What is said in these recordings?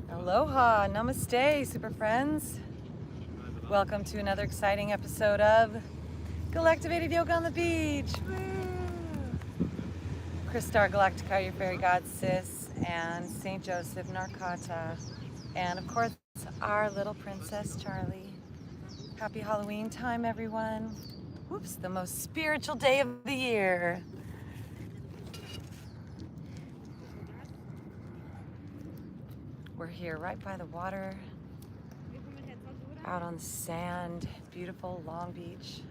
Aloha, namaste, super friends. Welcome to another exciting episode of Galactivated Yoga on the Beach. Woo! Christar Galactica, your fairy god sis, and Saint Joseph Narkata, and of course our little princess Charlie. Happy Halloween time, everyone. Whoops, the most spiritual day of the year. We're here right by the water, out on the sand, beautiful Long Beach.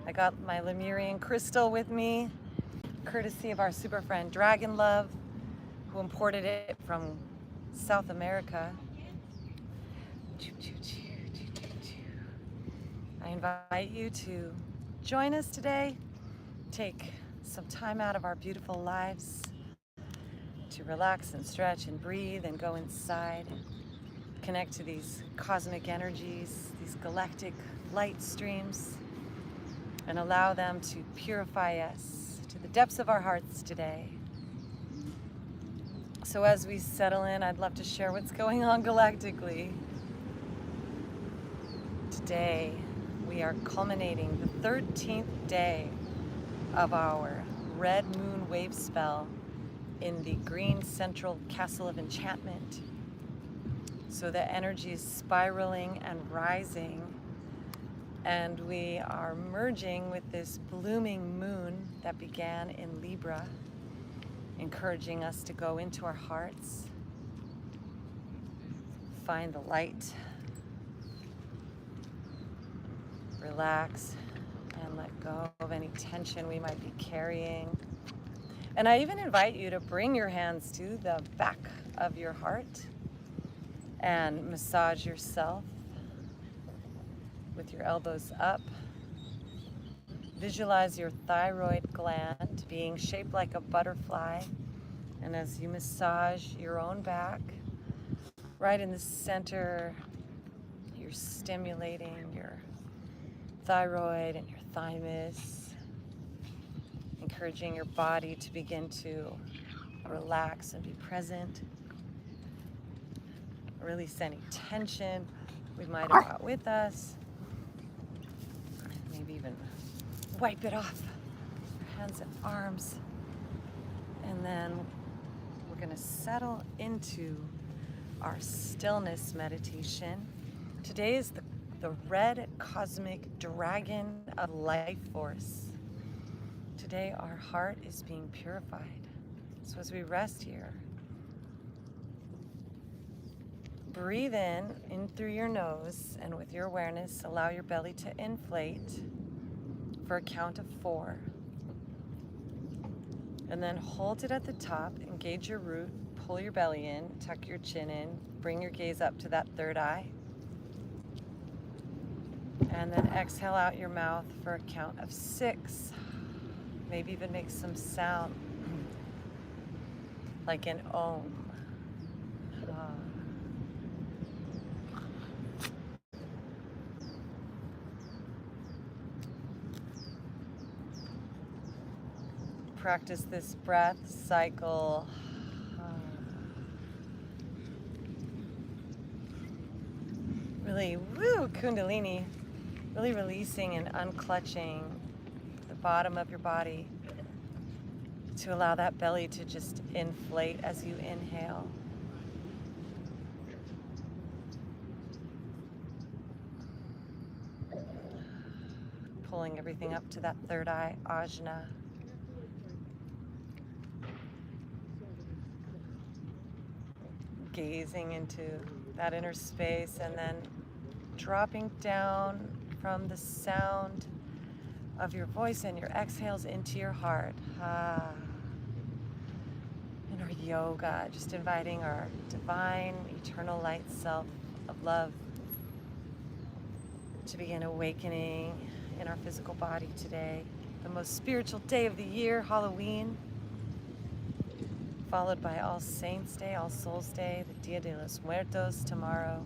I got my Lemurian crystal with me, courtesy of our super friend Dragon Love, who imported it from South America. I invite you to join us today, take some time out of our beautiful lives to relax and stretch and breathe and go inside, connect to these cosmic energies, these galactic light streams, and allow them to purify us to the depths of our hearts today. So as we settle in, I'd love to share what's going on galactically. Today, we are culminating the 13th day of our red moon wave spell in the green central castle of enchantment. So the energy is spiraling and rising, and we are merging with this blooming moon that began in Libra, encouraging us to go into our hearts, find the light, relax, and let go of any tension we might be carrying. And I even invite you to bring your hands to the back of your heart and massage yourself with your elbows up. Visualize your thyroid gland being shaped like a butterfly. And as you massage your own back, right in the center, you're stimulating your thyroid and your thymus, encouraging your body to begin to relax and be present. Release any tension we might have brought with us. Maybe even wipe it off your hands and arms. And then we're going to settle into our stillness meditation. Today is the red cosmic dragon of life force. Today our heart is being purified. So as we rest here, breathe in through your nose, and with your awareness, allow your belly to inflate for a count of 4. And then hold it at the top, engage your root, pull your belly in, tuck your chin in, bring your gaze up to that third eye. And then exhale out your mouth for a count of 6. Maybe even make some sound like an om. Practice this breath cycle. Really, Kundalini, really releasing and unclutching the bottom of your body to allow that belly to just inflate as you inhale. Pulling everything up to that third eye, ajna. Gazing into that inner space, and then dropping down from the sound of your voice and your exhales into your heart. In our yoga, just inviting our divine, eternal light self of love to begin awakening in our physical body today. The most spiritual day of the year, Halloween, followed by All Saints Day, All Souls Day, the Dia de los Muertos tomorrow.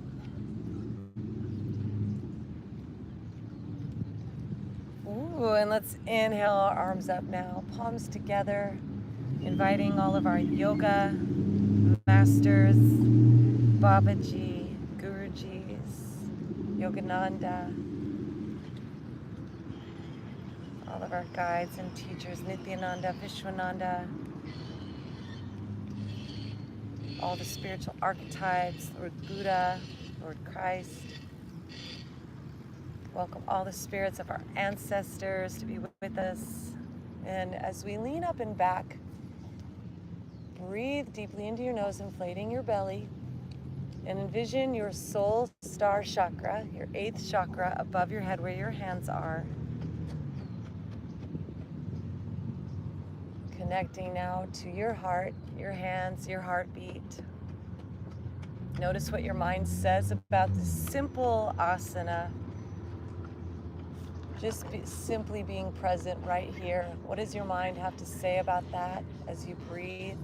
Ooh, and let's inhale our arms up now, palms together, inviting all of our yoga masters Babaji, Gurujis, Yogananda, all of our guides and teachers, Nityananda, Vishwananda, all the spiritual archetypes, Lord Buddha, Lord Christ. Welcome all the spirits of our ancestors to be with us. And as we lean up and back, breathe deeply into your nose, inflating your belly, and envision your soul star chakra, your 8th chakra above your head where your hands are. Connecting now to your heart, your hands, your heartbeat. Notice what your mind says about this simple asana. Just simply being present right here. What does your mind have to say about that as you breathe?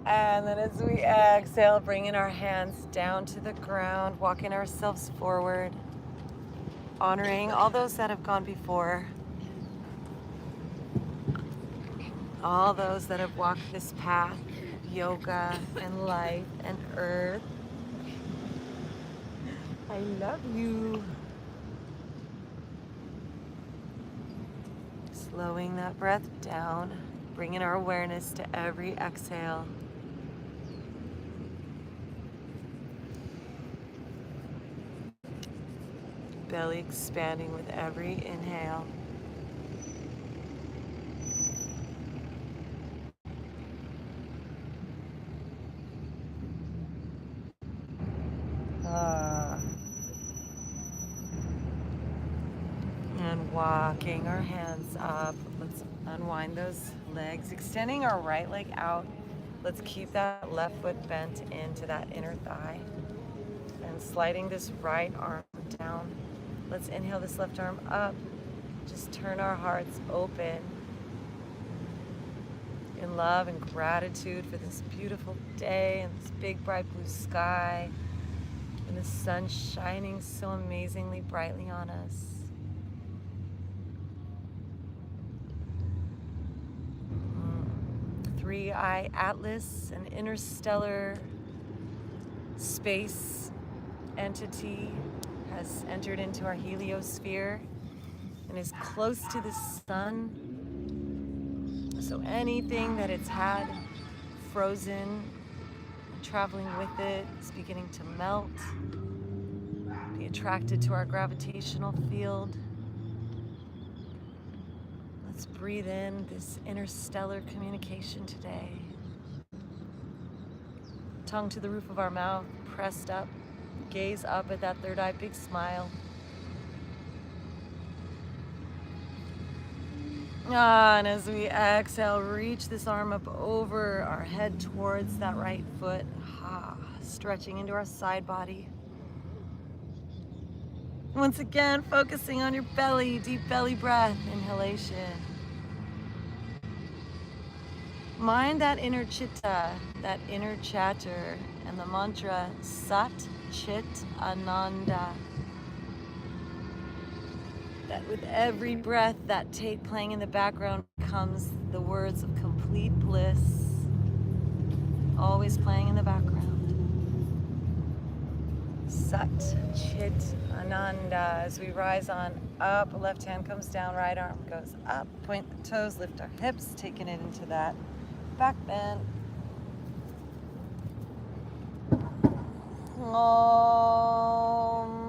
And then as we exhale, bringing our hands down to the ground, walking ourselves forward, honoring all those that have gone before, all those that have walked this path of yoga and life and earth. I love you. Slowing that breath down, bringing our awareness to every exhale. Belly expanding with every inhale. And walking our hands up. Let's unwind those legs, extending our right leg out. Let's keep that left foot bent into that inner thigh. And sliding this right arm down. Let's inhale this left arm up. Just turn our hearts open in love and gratitude for this beautiful day and this big bright blue sky and the sun shining so amazingly brightly on us. Three-eye atlas, an interstellar space entity, has entered into our heliosphere and is close to the sun. So anything that it's had frozen, traveling with it, is beginning to melt, be attracted to our gravitational field. Let's breathe in this interstellar communication today. Tongue to the roof of our mouth, pressed up, gaze up at that third eye, big smile. And as we exhale, reach this arm up over our head towards that right foot. Stretching into our side body. Once again, focusing on your belly, deep belly breath, inhalation. Mind that inner chitta, that inner chatter, and the mantra Sat Chit Ananda. That with every breath, that tape playing in the background comes the words of complete bliss, always playing in the background. Sat Chit Ananda. As we rise on up, left hand comes down, right arm goes up, point the toes, lift our hips, taking it into that back bend. Om.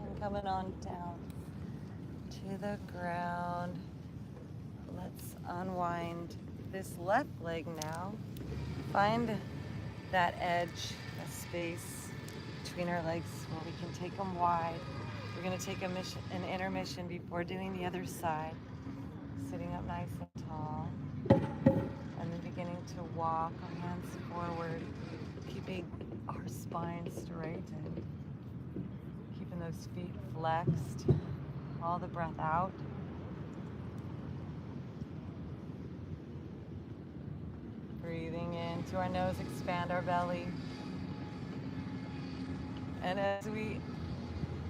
And coming on down to the ground. Let's unwind this left leg now. Find that edge, space between our legs where we can take them wide. We're going to take an intermission before doing the other side. Sitting up nice and tall. And then beginning to walk our hands forward, keeping our spine straightened. Keeping those feet flexed. All the breath out. Breathing into our nose, expand our belly. And as we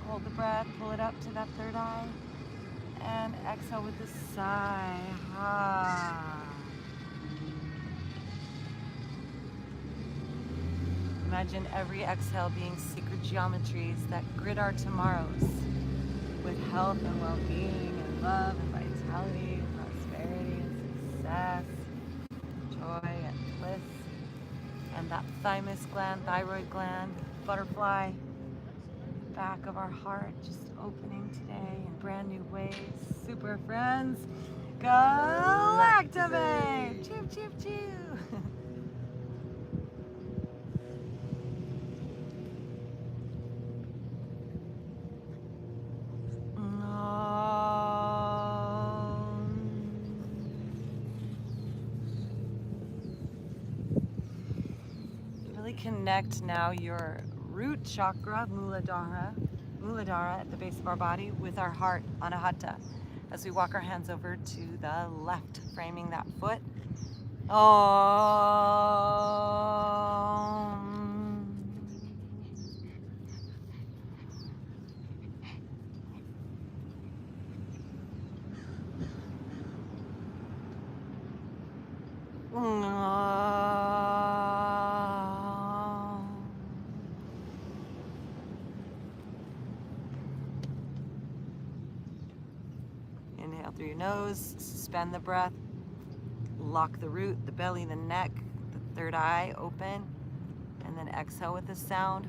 hold the breath, pull it up to that third eye. And exhale with a sigh. Ah. Imagine every exhale being sacred geometries that grid our tomorrows with health and well-being and love and vitality and prosperity and success, joy and bliss. And that thymus gland, thyroid gland, butterfly, back of our heart just opening today in brand new ways. Super friends, Galactivate! Choo choo choo! Really connect now your root chakra, Muladhara at the base of our body, with our heart, Anahata, as we walk our hands over to the left, framing that foot. Inhale through your nose, suspend the breath, lock the root, the belly, the neck, the third eye open, and then exhale with a sound.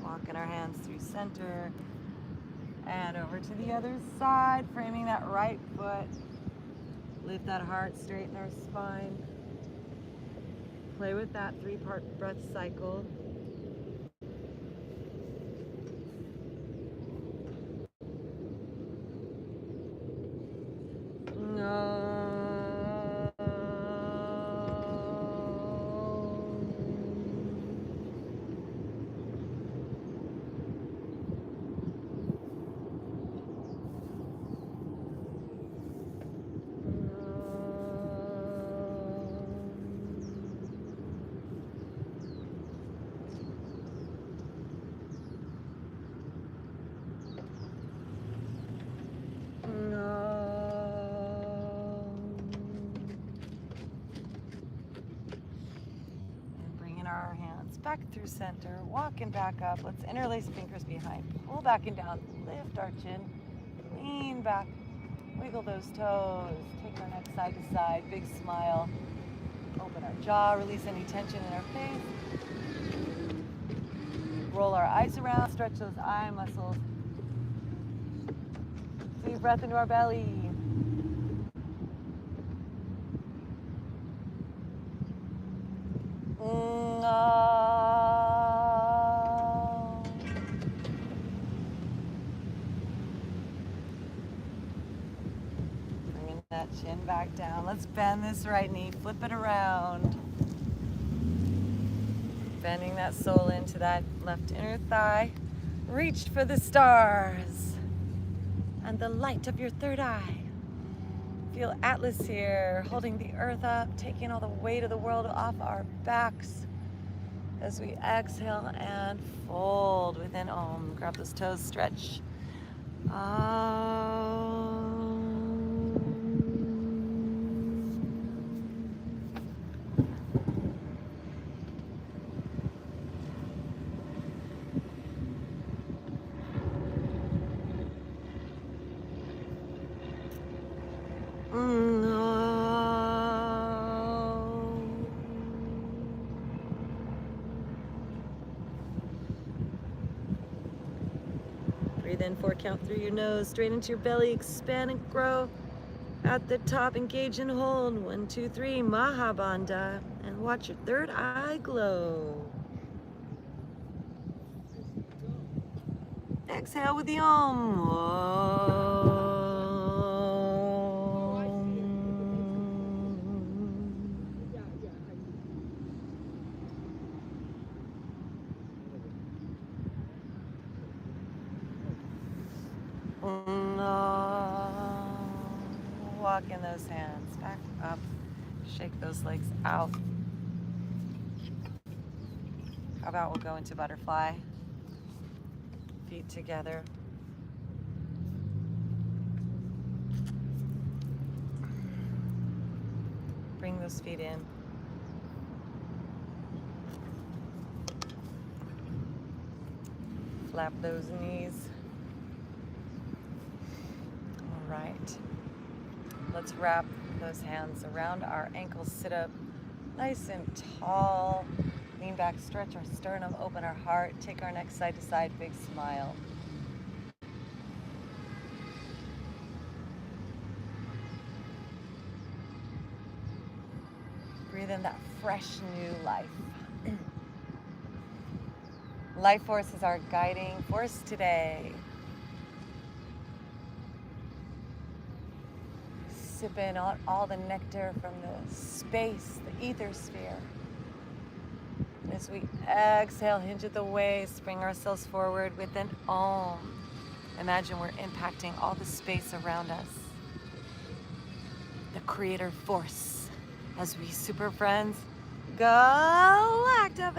Walking our hands through center and over to the other side, framing that right foot. Lift that heart, straighten our spine. Play with that 3-part breath cycle. Our hands back through center, walking back up. Let's interlace fingers behind, pull back and down, lift our chin, lean back, wiggle those toes, take our neck side to side, big smile, open our jaw, release any tension in our face, roll our eyes around, stretch those eye muscles, deep breath into our belly. Bringing that chin back down. Let's bend this right knee, flip it around. Bending that sole into that left inner thigh. Reach for the stars and the light of your third eye. Feel Atlas here, holding the earth up, taking all the weight of the world off our backs as we exhale and fold within Om. Grab those toes, stretch. Breathe in 4 count through your nose, straight into your belly, expand and grow. At the top, engage and hold. 1, 2, 3, Mahabandha. And watch your third eye glow. Exhale with the Om. Walk in those hands back up, shake those legs out. How about we'll go into butterfly, feet together. Bring those feet in. Flap those knees. All right. Let's wrap those hands around our ankles. Sit up nice and tall. Lean back, stretch our sternum, open our heart. Take our neck side to side, big smile. Breathe in that fresh new life. Life force is our guiding force today. Sip in on all the nectar from the space, the ether sphere. And as we exhale, hinge at the waist, bring ourselves forward with an Om. Imagine we're impacting all the space around us. The creator force. As we super friends, Galactivate.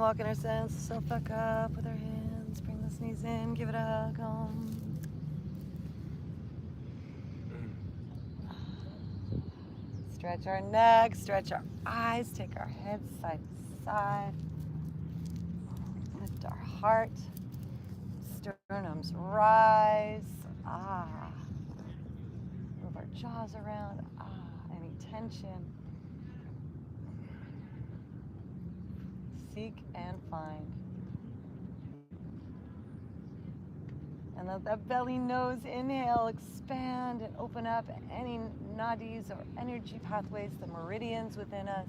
Walking our sense of self back up with our hands. Bring those knees in. Give it a hug. Stretch our neck. Stretch our eyes. Take our heads side to side. Lift our heart. Sternums rise. Move our jaws around. Any tension. Seek and find. And let that belly nose inhale, expand and open up any nadis or energy pathways, the meridians within us.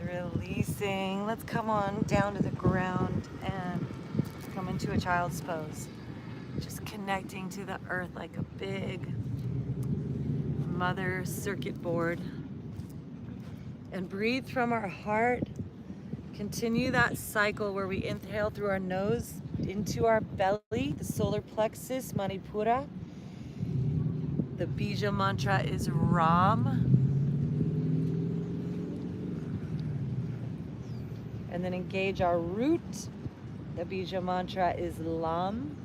Releasing. Let's come on down to the ground and come into a child's pose. Just connecting to the earth like a big mother circuit board. And breathe from our heart. Continue that cycle where we inhale through our nose into our belly, the solar plexus, Manipura. The bija mantra is Ram. And then engage our root. The bija mantra is Lam.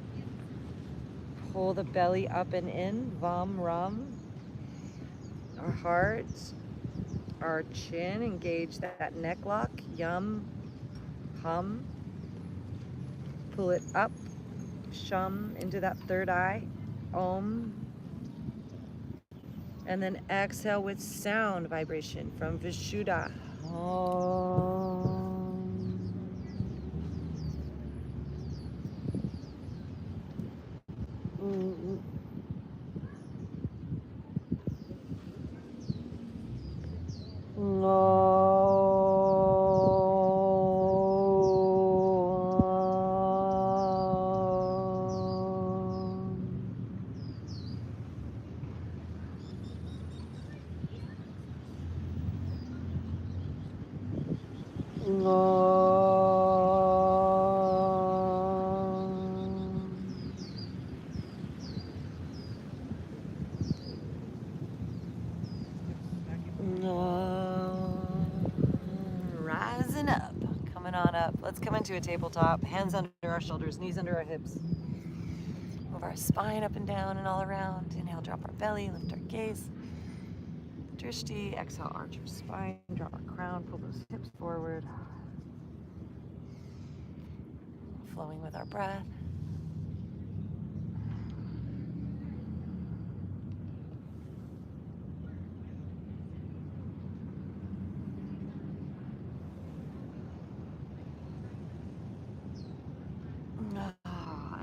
Pull the belly up and in, Vam Ram. Our heart, our chin, engage that neck lock, Yum, Hum. Pull it up, Shum, into that third eye, Om. And then exhale with sound vibration from Vishuddha. Om. Rising up, coming on up. Let's come into a tabletop, hands under our shoulders, knees under our hips. Move our spine up and down and all around. Inhale, drop our belly, lift our gaze. Drishti, exhale, arch our spine, drop our crown, pull those hips forward. Flowing with our breath.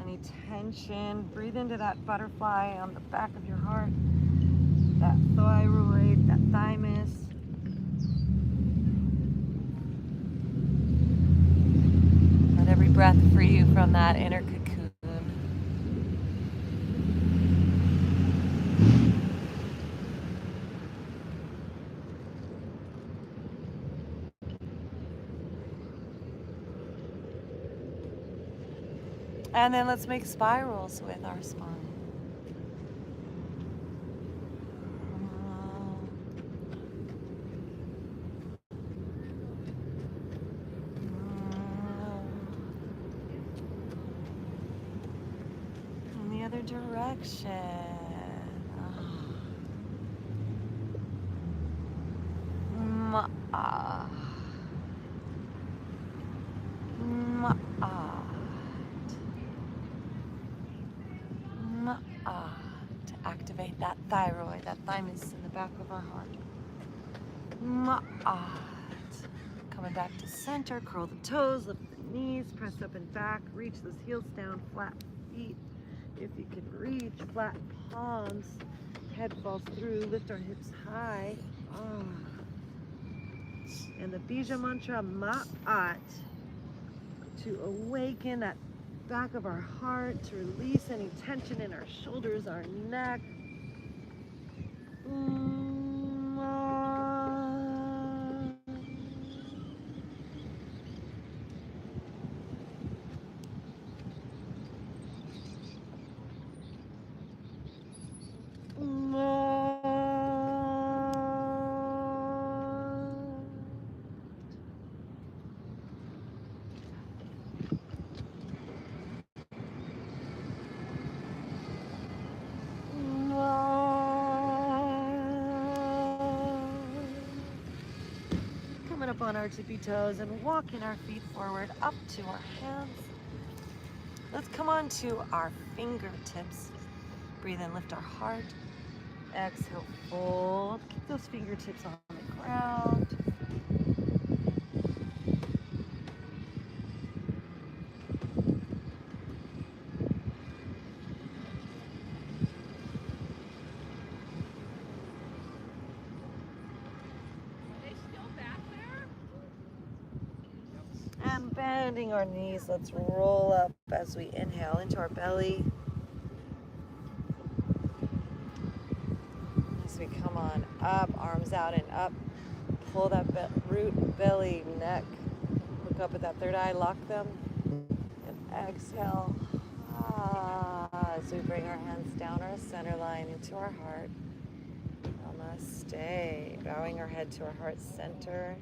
Any tension, breathe into that butterfly on the back of your heart, that thyroid, that thymus. Let every breath free you from that inner cocoon. And then let's make spirals with our spine. In the other direction. To activate that thyroid, that thymus in the back of our heart. Coming back to center, curl the toes, lift the knees, press up and back, reach those heels down, flat feet. If you can reach, flat palms, head falls through, lift our hips high. And the Bija mantra, Ma'at, to awaken that back of our heart, to release any tension in our shoulders, our neck. Up on our tippy toes and walking our feet forward up to our hands. Let's come on to our fingertips. Breathe in, lift our heart. Exhale, fold. Keep those fingertips on the ground. Bending our knees, let's roll up as we inhale into our belly. As we come on up, arms out and up, pull that root, belly, neck, look up at that third eye, lock them, and exhale. As we bring our hands down our center line into our heart. Namaste. Bowing our head to our heart center.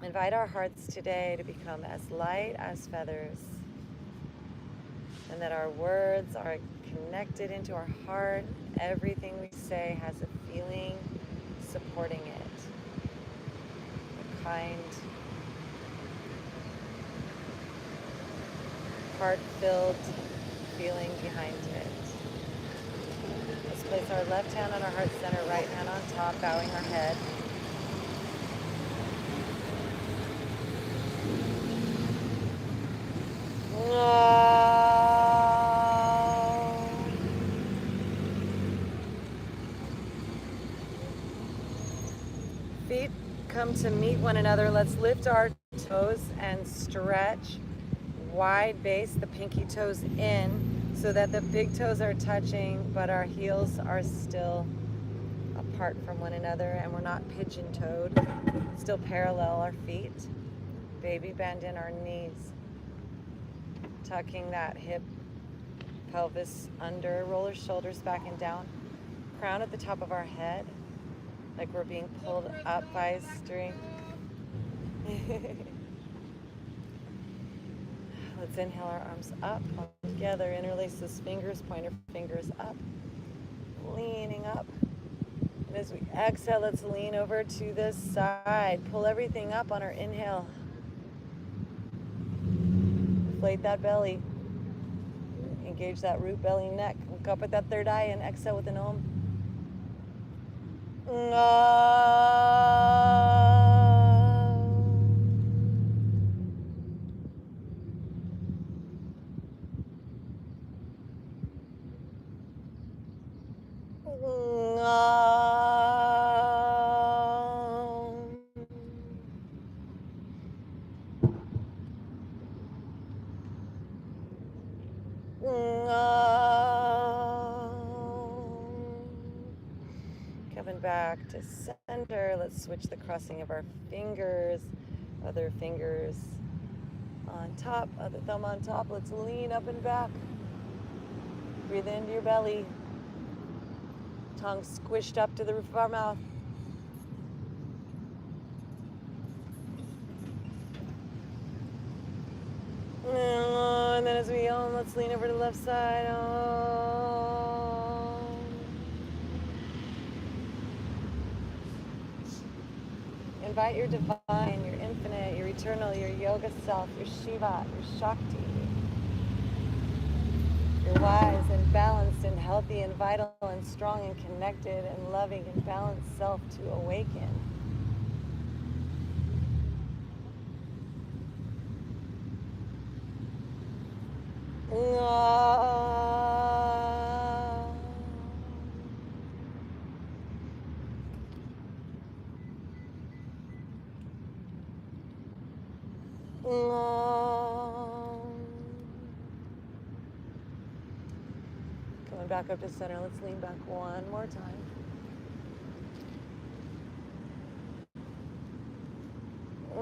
Invite our hearts today to become as light as feathers, and that our words are connected into our heart. Everything we say has a feeling supporting it, a kind, heart-filled feeling behind it. Let's place our left hand on our heart center, right hand on top, bowing our head. Feet come to meet one another. Let's lift our toes and stretch. Wide base, the pinky toes in so that the big toes are touching, but our heels are still apart from one another, and we're not pigeon-toed. Still parallel our feet. Baby bend in our knees. Tucking that hip, pelvis under, roll our shoulders back and down. Crown at the top of our head, like we're being pulled up by a string. Let's inhale our arms up, together, interlace those fingers, pointer fingers up, leaning up. And as we exhale, let's lean over to the side. Pull everything up on our inhale. Inflate that belly. Engage that root, belly, neck. Look up at that third eye and exhale with an om. Coming back to center. Let's switch the crossing of our fingers. Other fingers on top, other thumb on top. Let's lean up and back. Breathe into your belly. Tongue squished up to the roof of our mouth. And then as we yawn, let's lean over to the left side. Invite your divine, your infinite, your eternal, your yoga self, your Shiva, your Shakti, your wise and balanced and healthy and vital and strong and connected and loving and balanced self to awaken. Coming back up to center. Let's lean back one more time.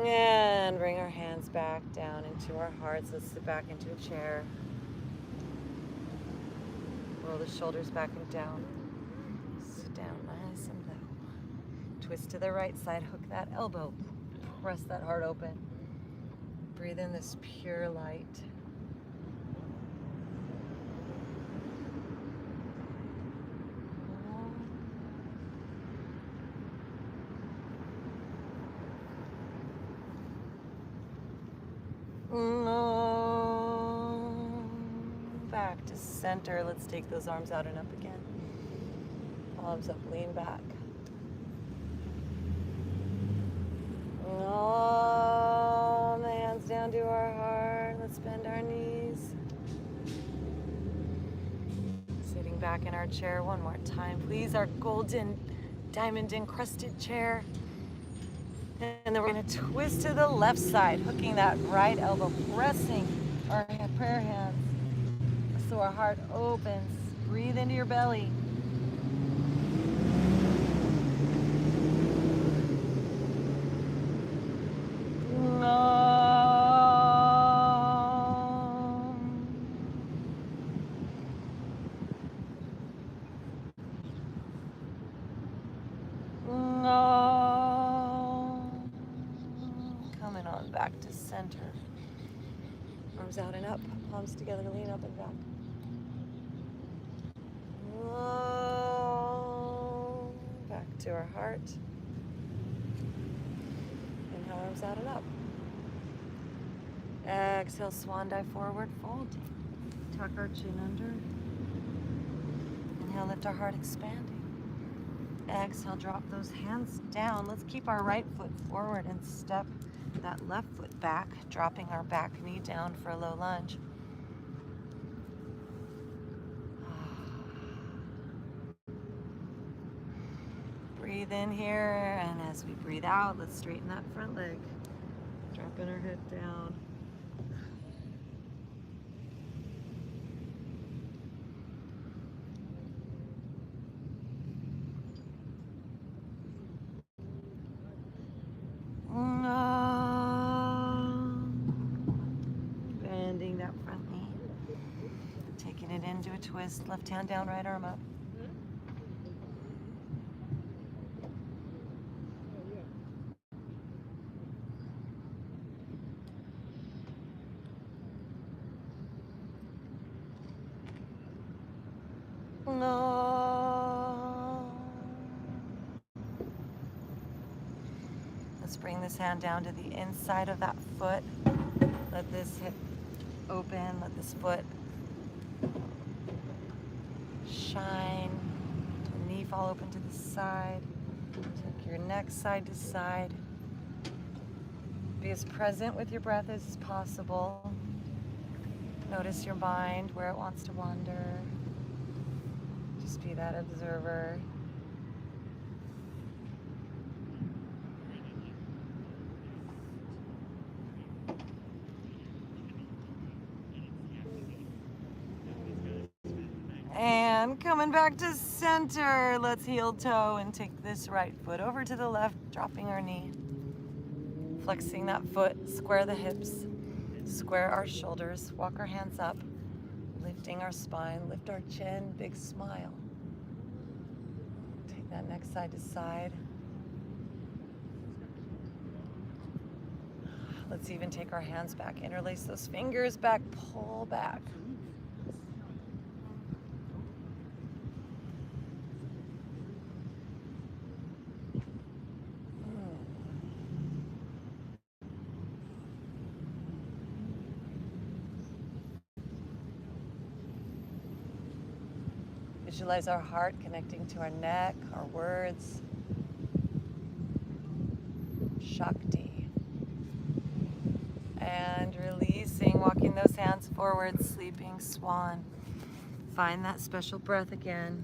And bring our hands back down into our hearts. Let's sit back into a chair. Roll the shoulders back and down. Sit down nice and low. Twist to the right side. Hook that elbow. Press that heart open. Breathe in this pure light. Back to center. Let's take those arms out and up again. Palms up, lean back. The hands down to our heart. Let's bend our knees. Sitting back in our chair one more time, please. Our golden diamond encrusted chair. And then we're going to twist to the left side, hooking that right elbow, pressing our prayer hands so our heart opens. Breathe into your belly. Coming on back to center. Arms out and up, palms together, lean up and back. Back to our heart. Inhale, arms out and up. Exhale, swan dive forward, fold. Tuck our chin under. Inhale, lift our heart, expanding. Exhale, drop those hands down. Let's keep our right foot forward and step that left foot back, dropping our back knee down for a low lunge. Breathe in here, and as we breathe out, let's straighten that front leg. Dropping our head down. twist. Left hand down, right arm up. No. Let's bring this hand down to the inside of that foot. Let this hip open, let this foot shine. The knee fall open to the side. Take your neck side to side. Be as present with your breath as possible. Notice your mind, where it wants to wander. Just be that observer. And coming back to center, let's heel toe and take this right foot over to the left, dropping our knee. Flexing that foot, square the hips, square our shoulders, walk our hands up, lifting our spine, lift our chin, big smile. Take that neck side to side. Let's even take our hands back, interlace those fingers back, pull back. Visualize our heart connecting to our neck, our words. Shakti. And releasing, walking those hands forward, sleeping swan. Find that special breath again.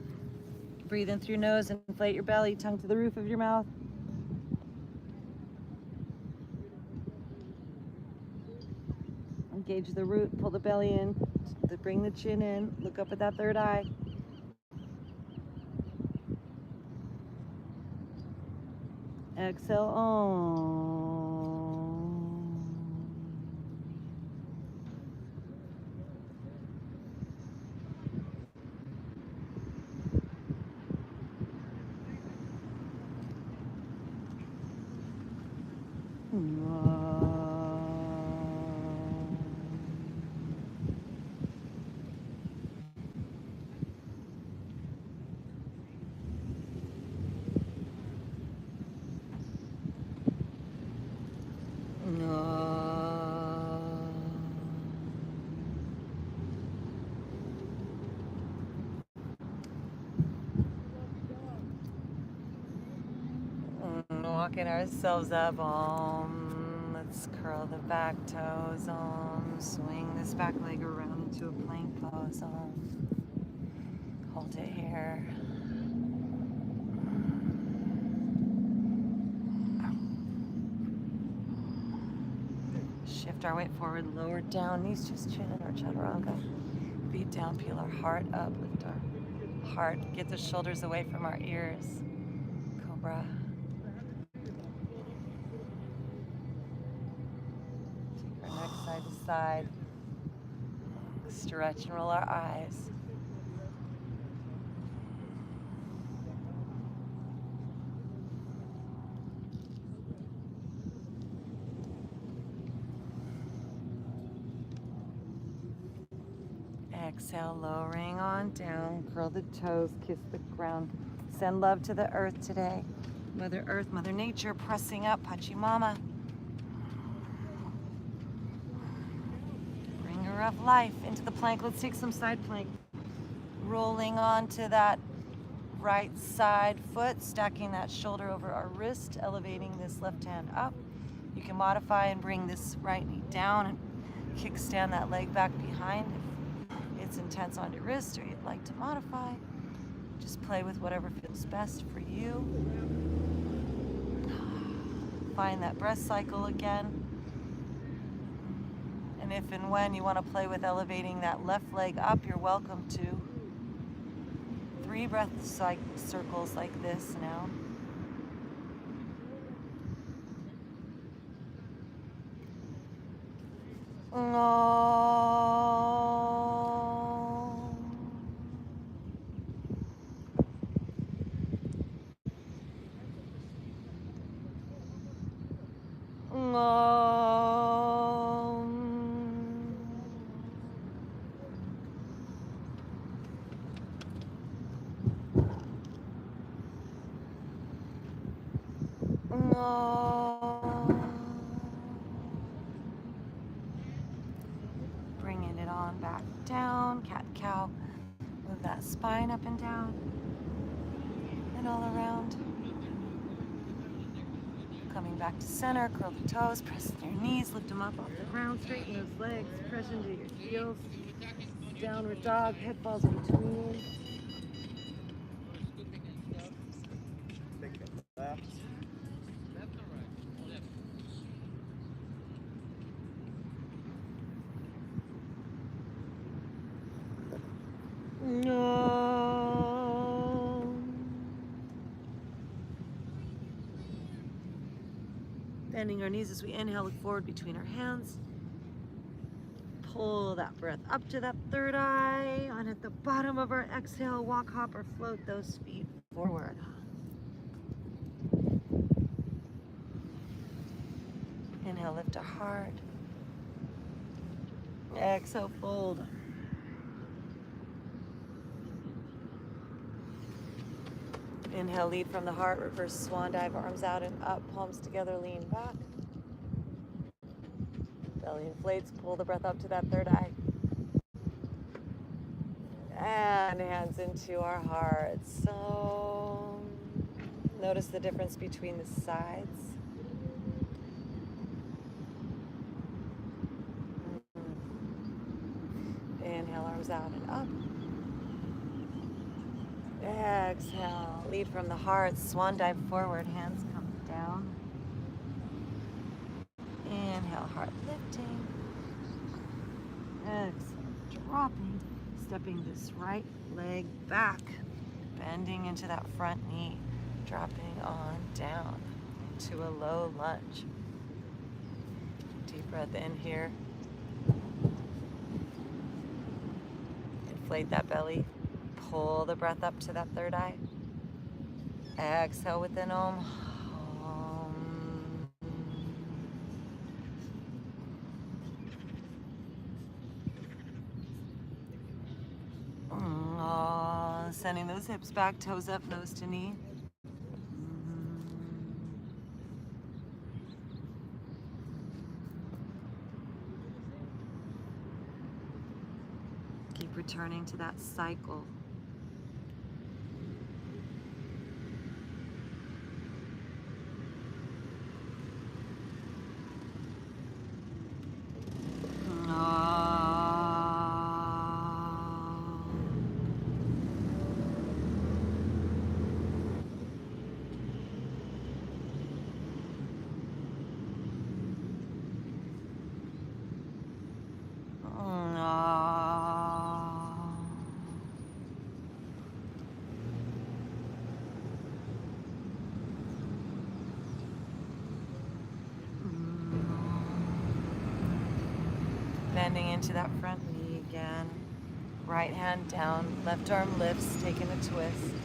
Breathe in through your nose, inflate your belly, tongue to the roof of your mouth. Engage the root, pull the belly in, bring the chin in, look up at that third eye. Exhale, Walking ourselves up, let's curl the back toes, swing this back leg around into a plank pose, hold it here. Shift our weight forward, lower down, knees just chin in our chaturanga. Feet down, peel our heart up, lift our heart, get the shoulders away from our ears. Cobra. Take our neck side to side. Stretch and roll our eyes. Exhale, lowering on down, curl the toes, kiss the ground. Send love to the earth today. Mother Earth, Mother Nature, pressing up, Pachamama. Bringer of life into the plank. Let's take some side plank. Rolling onto that right side foot, stacking that shoulder over our wrist, elevating this left hand up. You can modify and bring this right knee down and kickstand that leg back behind. If it's intense on your wrist or you'd like to modify, just play with whatever feels best for you. Find that breath cycle again. And if and when you want to play with elevating that left leg up, you're welcome to. 3 breath circles like this now. Bringing it on back down, cat cow. Move that spine up and down and all around. Coming back to center, curl the toes, press your knees, lift them up off the ground, straighten those legs, press into your heels. Downward dog, head falls in between. No. Bending our knees as we inhale, look forward between our hands. Pull that breath up to that third eye. On at the bottom of our exhale, walk, hop, or float those feet forward. Inhale, lift our heart. Exhale, fold. Inhale, lead from the heart, reverse swan dive, arms out and up, palms together, lean back. Belly inflates, pull the breath up to that third eye. And hands into our hearts. So notice the difference between the sides. Inhale, arms out and up. Exhale, lead from the heart, swan dive forward, hands come down. Inhale, heart lifting. Exhale, dropping, stepping this right leg back, bending into that front knee, dropping on down into a low lunge. Deep breath in here. Inflate that belly. Pull the breath up to that third eye. Exhale with an Om. Sending those hips back, toes up, nose to knee. Keep returning to that cycle. Bending into that front knee again. Right hand down, left arm lifts, taking a twist.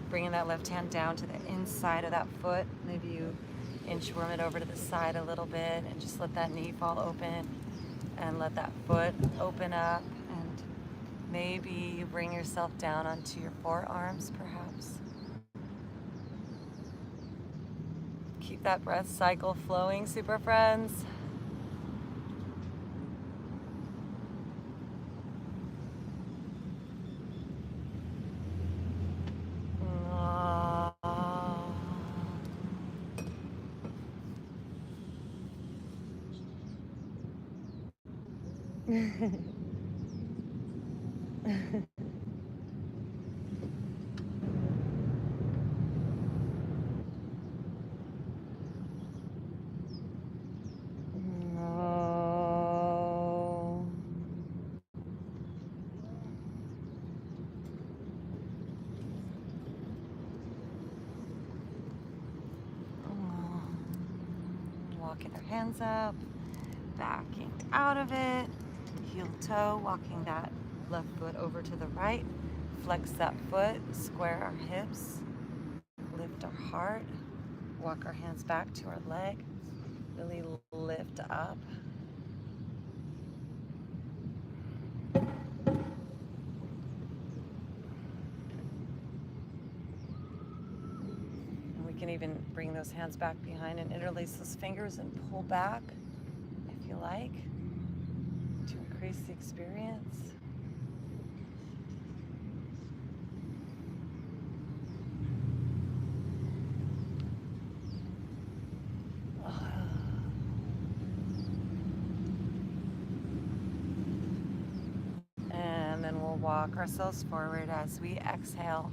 Bringing that left hand down to the inside of that foot. Maybe you inchworm it over to the side a little bit and just let that knee fall open and let that foot open up, and maybe you bring yourself down onto your forearms perhaps. Keep that breath cycle flowing, super friends. walking our hands up, backing out of it, heel toe, walking that left foot over to the right, flex that foot, square our hips, lift our heart, walk our hands back to our leg, really lift up. And we can even bring those hands back behind and interlace those fingers and pull back if you like to increase the experience. Walk ourselves forward as we exhale,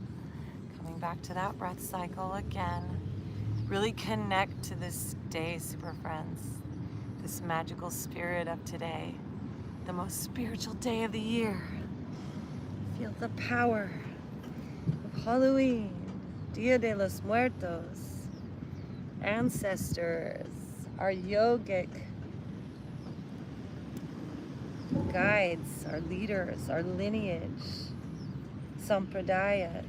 coming back to that breath cycle again. Really connect to this day, super friends, this magical spirit of today, the most spiritual day of the year. Feel the power of Halloween, Dia de los Muertos, ancestors, our yogic guides, our leaders, our lineage, sampradayas.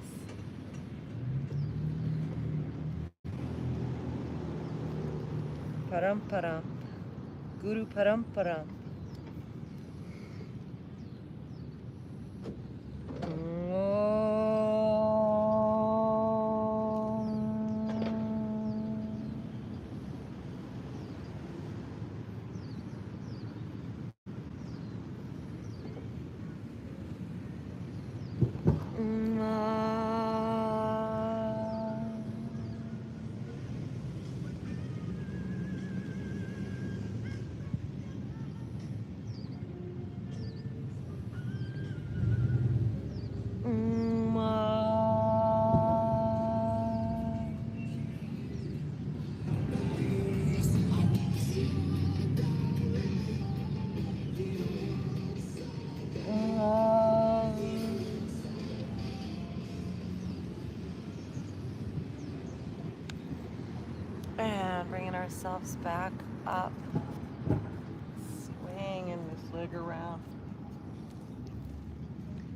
Paramparam, Guru Paramparam. And bringing ourselves back up, swinging this leg around,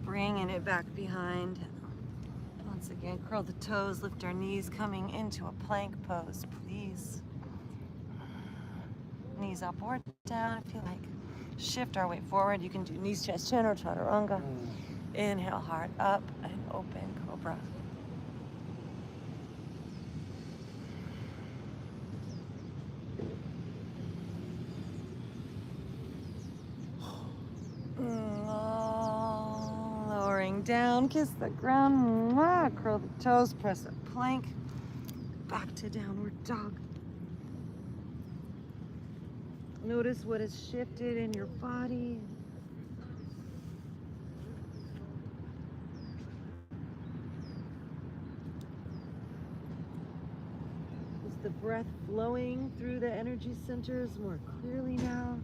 bringing it back behind. Once again, curl the toes, lift our knees, coming into a plank pose, please. Knees up or down if you like. Shift our weight forward. You can do knees, chest, chin, or chaturanga. Inhale, heart up, and open cobra. Lowering down, kiss the ground, curl the toes, press a plank, back to downward dog. Notice what has shifted in your body. Is the breath flowing through the energy centers more clearly now?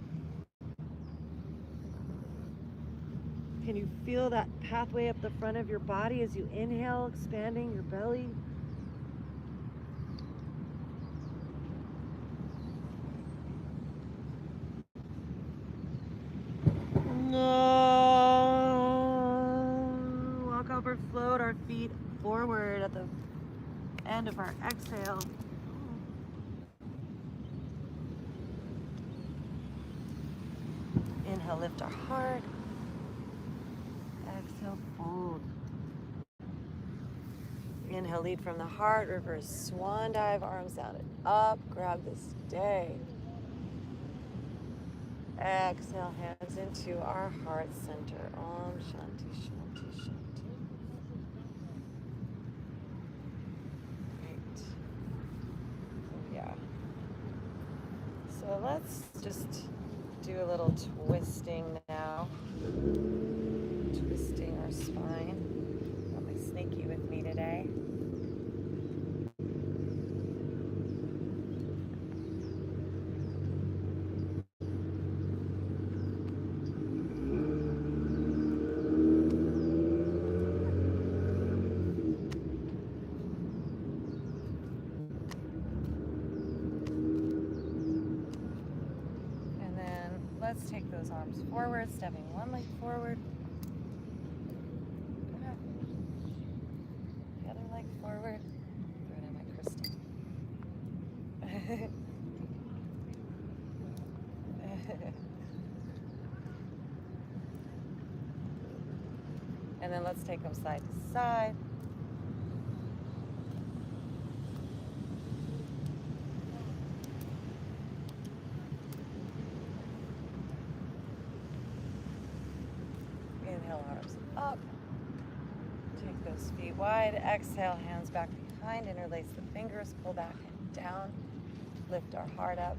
Can you feel that pathway up the front of your body as you inhale, expanding your belly? Walk over, float our feet forward at the end of our exhale. Inhale, lift our heart. Exhale, fold. Inhale, lead from the heart, reverse swan dive, arms down and up. Grab this day. Exhale, hands into our heart center. Om Shanti, Shanti, Shanti. Great. Yeah. So let's just do a little twisting now. Twisting our spine. Got my snaky with me today. let's take those arms forward, stepping one leg forward. Go ahead. The other leg forward. Throw it in my crystal. And then let's take them side to side. Inhale, arms up. Take those feet wide. Exhale, hands back behind. Interlace the fingers. Pull back and down. Lift our heart up.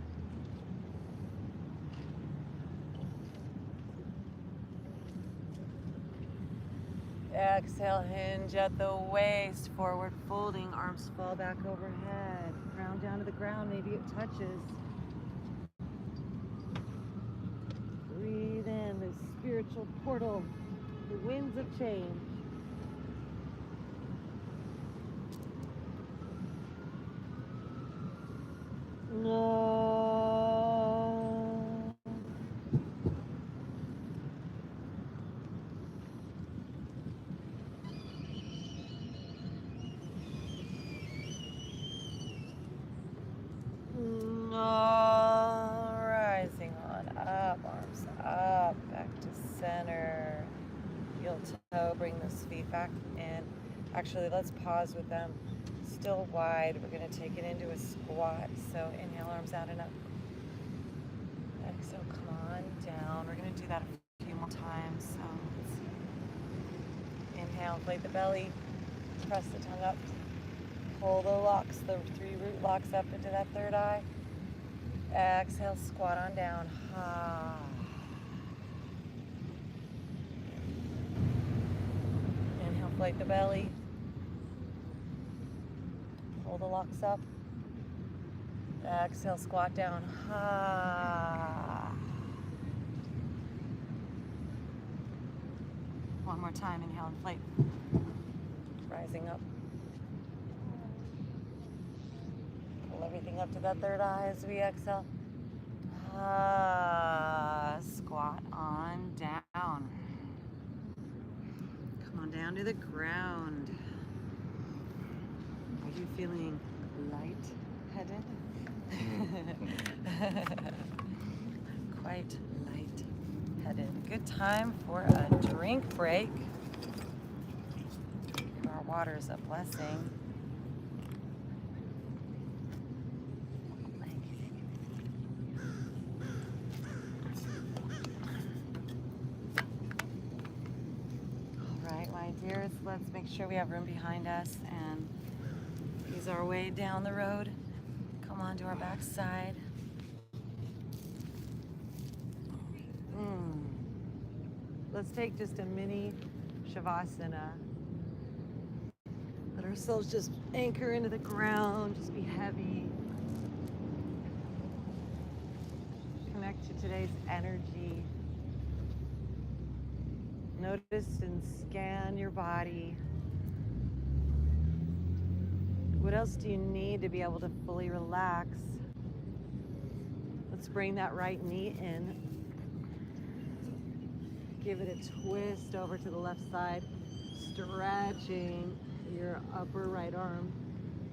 Exhale, hinge at the waist. Forward folding. Arms fall back overhead. Ground down to the ground. Maybe it touches. Breathe in this spiritual portal. The winds of change. No. No. Rising on up, arms up, back to center. Heel toe, bring those feet back in. Actually, let's pause with them still wide. We're going to take it into a squat. So inhale, arms out and up. Exhale, come on down. We're going to do that a few more times. So let's see. Inhale, inflate the belly. Press the tongue up. Pull the locks, the 3 root locks up into that third eye. Exhale, squat on down. Inhale, inflate the belly. Pull the locks up. Exhale, squat down. One more time, inhale, inflate. Rising up. Pull everything up to that third eye as we exhale. Squat on down. Come on down to the ground. Are you feeling light-headed? Quite light-headed. Good time for a drink break. Our water is a blessing. Dears, let's make sure we have room behind us and ease our way down the road. Come on to our back side. Let's take just a mini Shavasana. Let ourselves just anchor into the ground, just be heavy. Connect to today's energy. Notice and scan your body. What else do you need to be able to fully relax? Let's bring that right knee in. Give it a twist over to the left side, stretching your upper right arm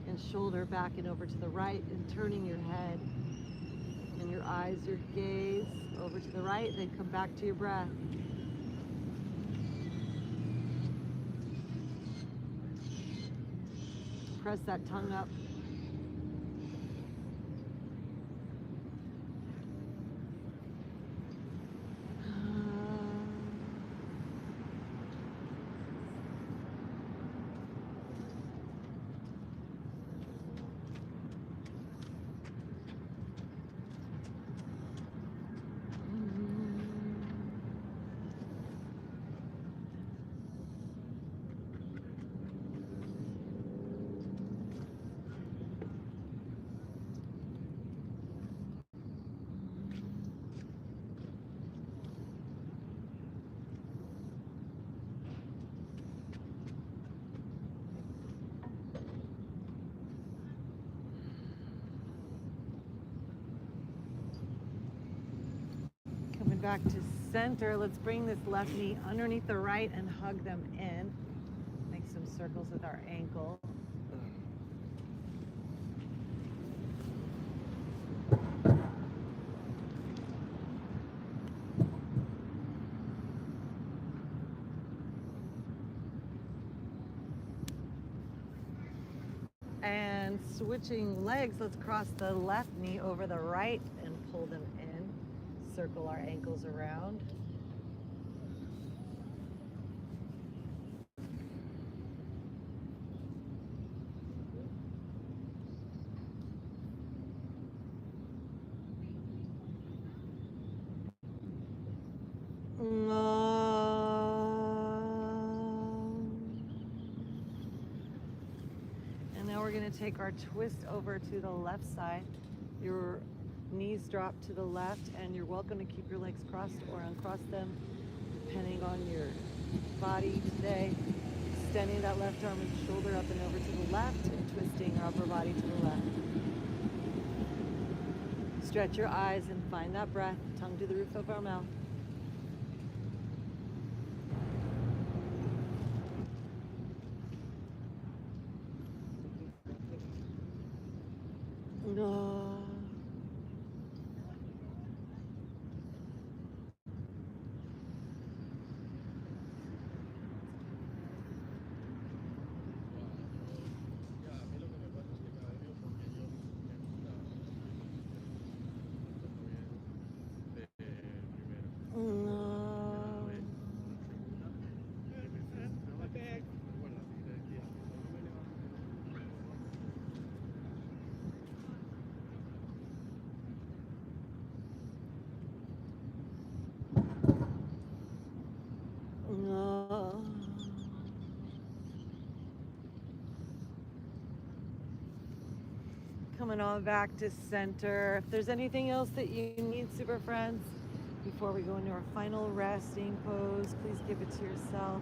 and shoulder back and over to the right, and turning your head and your eyes, your gaze over to the right, then come back to your breath. Press that tongue up. back to center. Let's bring this left knee underneath the right and hug them in. Make some circles with our ankle. And switching legs, let's cross the left knee over the right and pull them in. Circle our ankles around. And now we're going to take our twist over to the left side. Your knees drop to the left, and you're welcome to keep your legs crossed or uncross them, depending on your body today. Extending that left arm and shoulder up and over to the left, and twisting our upper body to the left. Stretch your eyes and find that breath, tongue to the roof of our mouth. Coming on back to center. If there's anything else that you need, super friends, before we go into our final resting pose, please give it to yourself.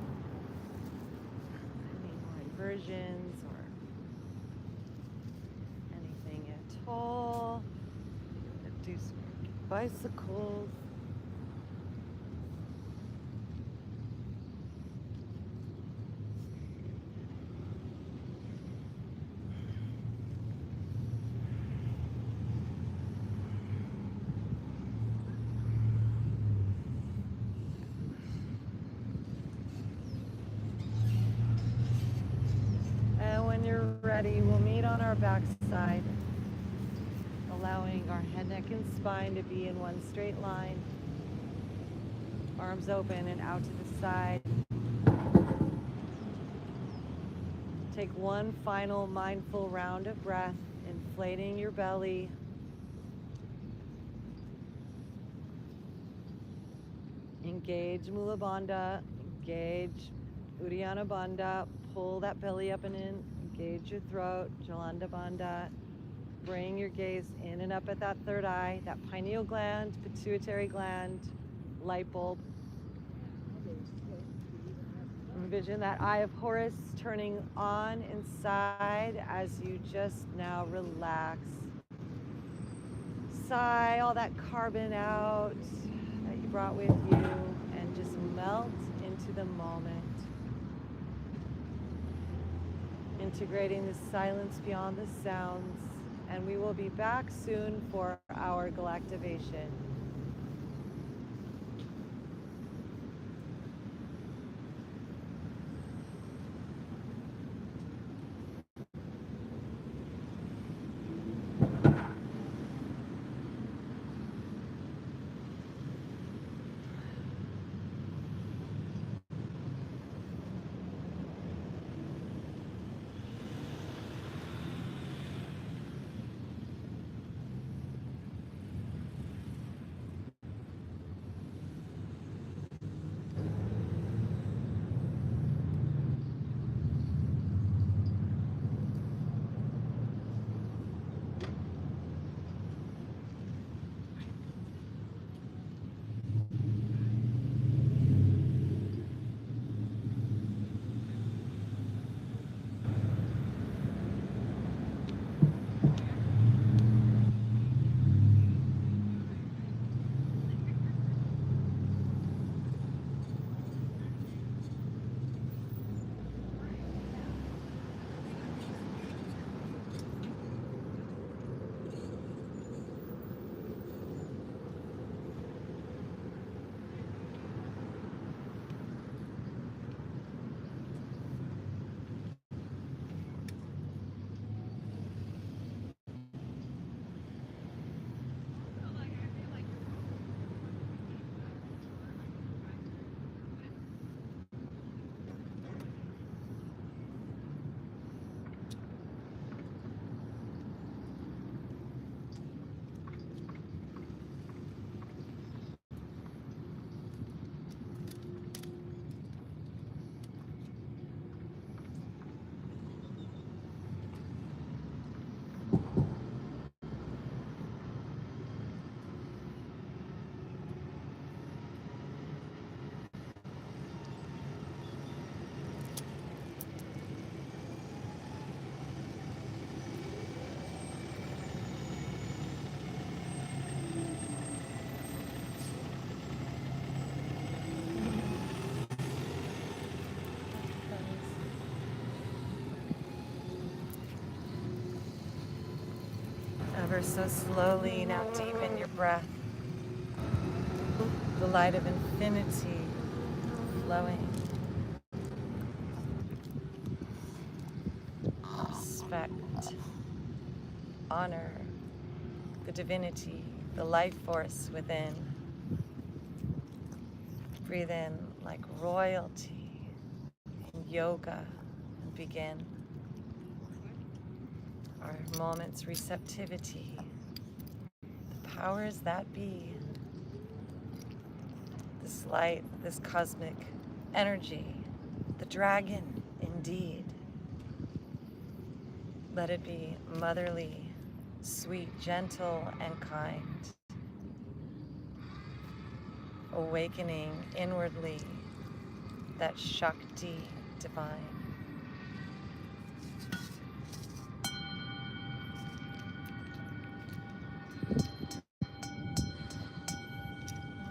Any more inversions or anything at all. Do some bicycles. Ready, we'll meet on our back side, allowing our head, neck, and spine to be in one straight line. Arms open and out to the side. Take one final mindful round of breath, inflating your belly. Engage Mula Bandha, engage Uddiyana Bandha. Pull that belly up and in. Engage your throat, Jalanda Bandha. Bring your gaze in and up at that third eye, that pineal gland, pituitary gland, light bulb. Envision that eye of Horus turning on inside as you just now relax. Sigh all that carbon out that you brought with you and just melt into the moment. Integrating the silence beyond the sounds, and we will be back soon for our Galactivation. ever so slowly, now deepen your breath. The light of infinity flowing. Respect, honor the divinity, the life force within. Breathe in like royalty in yoga and begin our moment's receptivity. The powers that be, this light, this cosmic energy, the dragon indeed. Let it be motherly, sweet, gentle, and kind. Awakening inwardly that Shakti divine.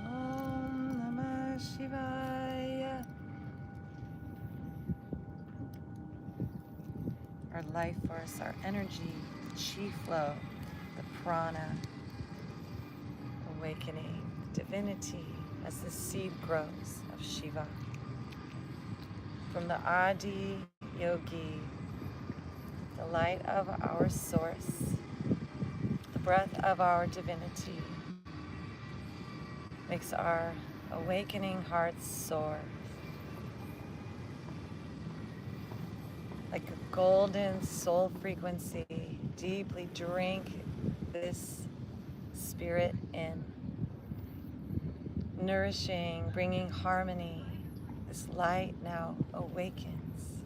Om Namah Shivaya. Our life force, our energy, the chi flow, the prana, awakening divinity as the seed grows of Shiva. From the Adi Yogi, the light of our source, the breath of our divinity, makes our awakening hearts soar. Like a golden soul frequency, deeply drink this spirit in. Nourishing, bringing harmony. This light now awakens.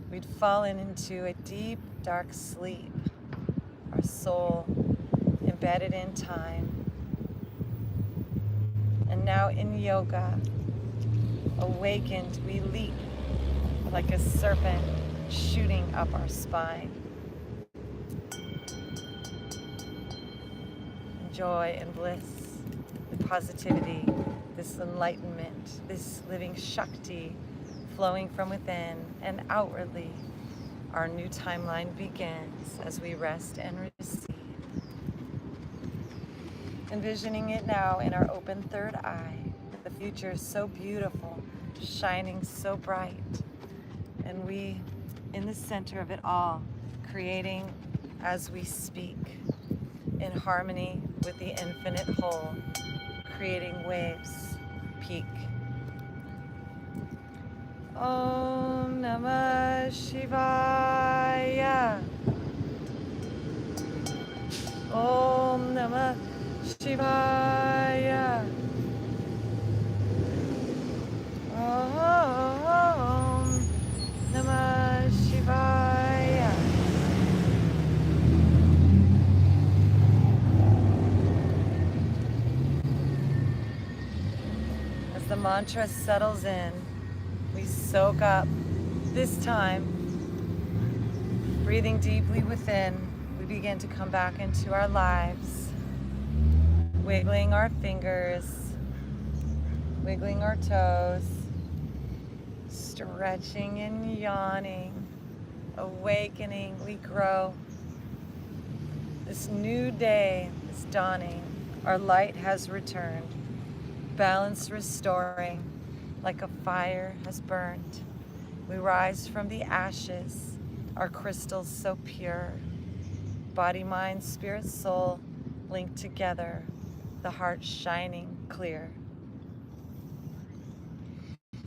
We'd fallen into a deep, dark sleep, our soul embedded in time. And now in yoga, awakened, we leap like a serpent shooting up our spine. Joy and bliss, the positivity, this enlightenment, this living Shakti flowing from within and outwardly. Our new timeline begins as we rest and receive. Envisioning it now in our open third eye, the future is so beautiful, shining so bright, and we in the center of it all, creating as we speak, in harmony with the infinite whole, creating waves, peak. Om Namah Shivaya. Om Namah Shivaya. Om Namah Shivaya. As the mantra settles in, we soak up this time, breathing deeply within. We begin to come back into our lives, wiggling our fingers, wiggling our toes, stretching and yawning, awakening. We grow. This new day is dawning. Our light has returned, balance restoring, like a fire has burned. We rise from the ashes, our crystals so pure. Body, mind, spirit, soul linked together, the heart shining clear.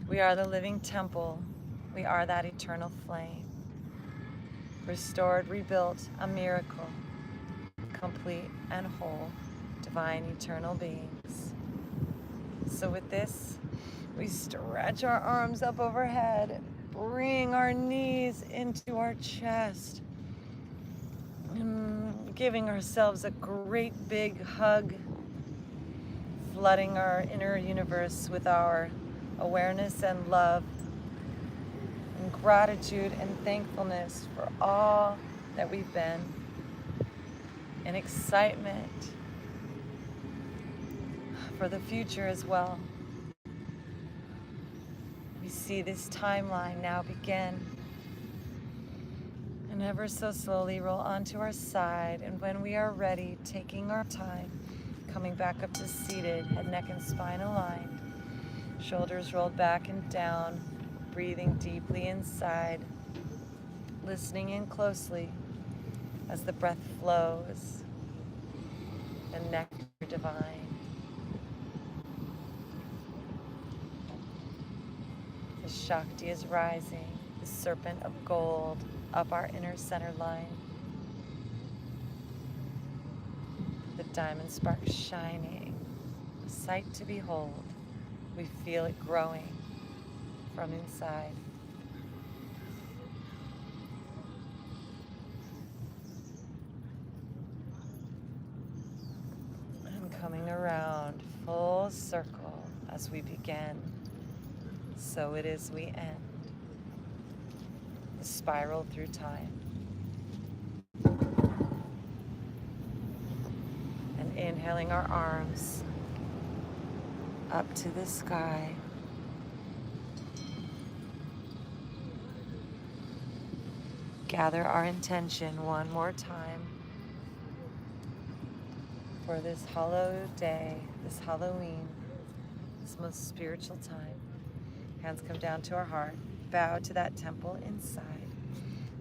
We are the living temple. We are that eternal flame. Restored, rebuilt, a miracle. Complete and whole, divine eternal beings. So with this, we stretch our arms up overhead, bring our knees into our chest, giving ourselves a great big hug, flooding our inner universe with our awareness and love, and gratitude and thankfulness for all that we've been, and excitement for the future as well. We see this timeline now begin, And ever so slowly roll onto our side, and when we are ready, taking our time, coming back up to seated, head, neck, and spine aligned, shoulders rolled back and down, breathing deeply inside, listening in closely as the breath flows, the nectar divine. The Shakti is rising, the serpent of gold, up our inner center line. The diamond spark shining, a sight to behold. We feel it growing from inside. And coming around full circle as we begin, so it is we end. The spiral through time. And inhaling our arms up to the sky. Gather our intention one more time for this hallowed day, this Halloween, this most spiritual time. Hands come down to our heart. Bow to that temple inside.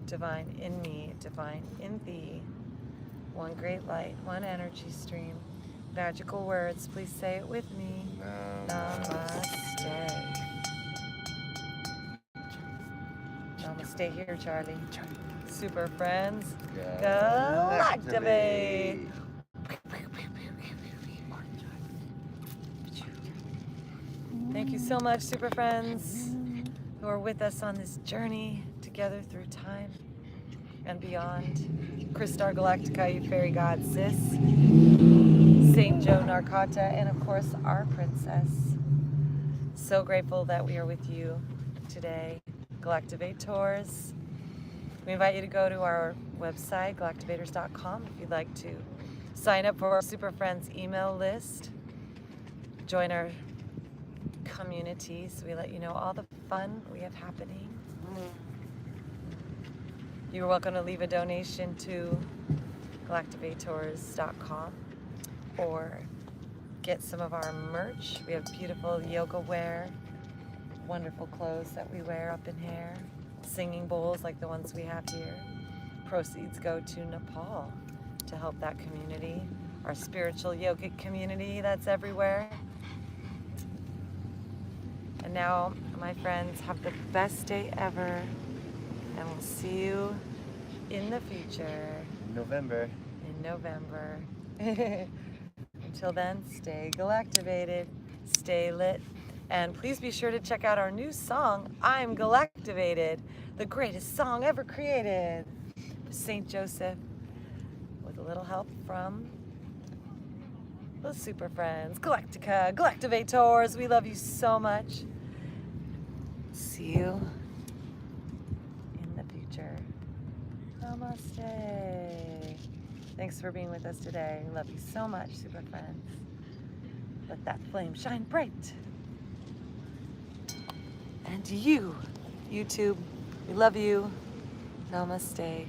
Divine in me, divine in thee. One great light, one energy stream. Magical words, please say it with me. Namaste. Namaste here, Charlie. Super friends. Galactivate. Thank you so much, super friends, who are with us on this journey together through time and beyond. Christar Galactica, you fairy god, sis. Saint Joe Narcata, and of course, our princess. So grateful that we are with you today. Galactivators. We invite you to go to our website, galactivators.com, if you'd like to sign up for our Super Friends email list. Join our community so we let you know all the fun we have happening. You're welcome to leave a donation to galactivators.com or get some of our merch. We have beautiful yoga wear, wonderful clothes that we wear up in here, singing bowls like the ones we have here. Proceeds go to Nepal to help that community, our spiritual yogic community that's everywhere. And now, my friends, have the best day ever, and we'll see you in the future. In November. Until then, stay galactivated, stay lit, and please be sure to check out our new song, I'm Galactivated, the greatest song ever created. St. Joseph, with a little help from the super friends, Galactica, Galactivators, we love you so much. See you in the future. Namaste. Thanks for being with us today. We love you so much, super friends. Let that flame shine bright. And to you, YouTube, we love you. Namaste.